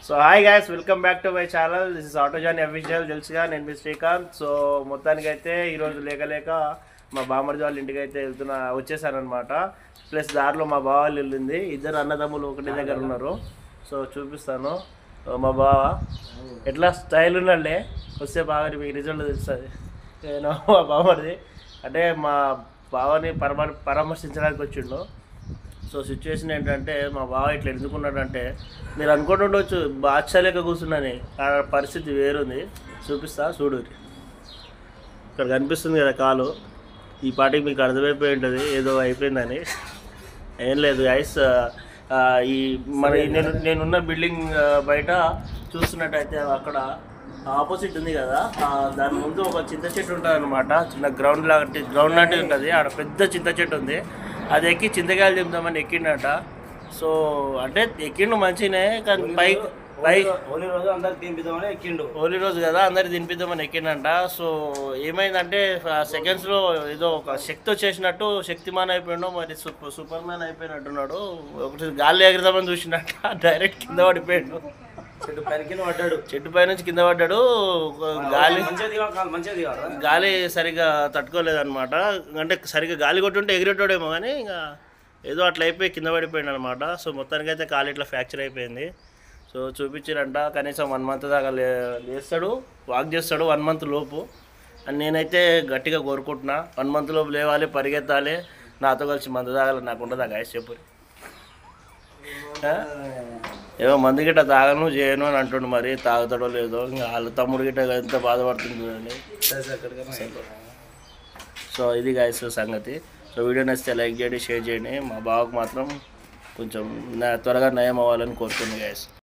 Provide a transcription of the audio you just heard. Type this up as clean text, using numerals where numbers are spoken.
So hi guys, welcome back to my channel. This is auto Johnny official. తెలుసుగా, నేను మీ Srikanth. So మొత్తానికి అయితే ఈరోజు లేక మా బామ్మర్ది వాళ్ళ ఇంటికి అయితే వచ్చేసానమాట. ప్లస్ దారిలో మా బావ వాళ్ళు వెళ్ళింది. ఇద్దరు అన్నదమ్ములు ఒకటి దగ్గర ఉన్నారు. సో చూపిస్తాను. మా బావ ఎట్లా స్టైల్ ఉన్నాడే, వస్తే బాగా మీకు రిజల్ట్ తెలుస్తుంది. నేను మా బామ్మర్ది అంటే మా బావని పరామర్శించడానికి వచ్చిండు. సో సిచ్యువేషన్ ఏంటంటే, మా బావ ఇట్లా ఎందుకున్నాడంటే, మీరు అనుకుంటుండొచ్చు బాద్షాలేక కూర్చున్నాని, ఆ పరిస్థితి వేరుంది. చూపిస్తా చూడు. ఇక్కడ కనిపిస్తుంది కదా కాలు, ఈ పాటికి మీకు అర్థమైపోయి ఉంటుంది ఏదో అయిపోయిందని. ఏం లేదు ఐస్, ఈ మన నేనున్న బిల్డింగ్ బయట చూస్తున్నట్టయితే అక్కడ ఆపోజిట్ ఉంది కదా, దాని ముందు ఒక చింత చెట్టు ఉంటుంది అనమాట. చిన్న గ్రౌండ్ లాంటిది ఉంటుంది. ఆడ పెద్ద చింత చెట్టు ఉంది. అది ఎక్కి చింతకాయలు తిందామని ఎక్కిండట. సో అంటే ఎక్కిండు మంచినే, కానీ హోలీ రోజు అందరికి తినిపిద్దామని ఎక్కిండు. హోలీ రోజు కదా, అందరికి తినిపిద్దామని ఎక్కిండంట. సో ఏమైందంటే సెకండ్స్లో ఏదో ఒక శక్తి వచ్చేసినట్టు శక్తిమాన్ అయిపోయాడు, మరి సూపర్ మ్యాన్ అయిపోయినట్టున్నాడు. ఒకటి గాలి ఎగరదామని చూసినట్ట డైరెక్ట్ కింద పడిపోయాడు. చెట్టు పై నుంచి కింద పడ్డాడు. గాలి సరిగా తట్టుకోలేదన్నమాట. అంటే సరిగ్గా గాలి కొట్టుంటే ఎగిరేటోడేమో, కానీ ఇంకా ఏదో అట్లా అయిపోయి కింద పడిపోయాడు అనమాట. సో మొత్తానికైతే కాలు ఇట్లా ఫ్రాక్చర్ అయిపోయింది. సో చూపించారంట, కనీసం 1 month దాకా లేస్తాడు, వాక్ చేస్తాడు 1 month లోపు అని నేనైతే గట్టిగా కోరుకుంటున్నా. 1 month లోపు లేవాలి, పరిగెత్తాలి, నాతో కలిసి మందు తాగాలి. నాకు ఉండదా గాయస్ చెప్పు. ఏమో మందు గిట్ట తాగను చేయను అని అంటుండు. మరి తాగుతాడో లేదో, ఇంకా వాళ్ళ తమ్ముడు గిట్ట ఎంత బాధపడుతుంది చూడండి. సో ఇది గాయస్ సంగతి. సో వీడియో నచ్చితే లైక్ చేయండి, షేర్ చేయండి. మా బావకు మాత్రం కొంచెం త్వరగా నయం అవ్వాలని కోరుతుంది గాయస్.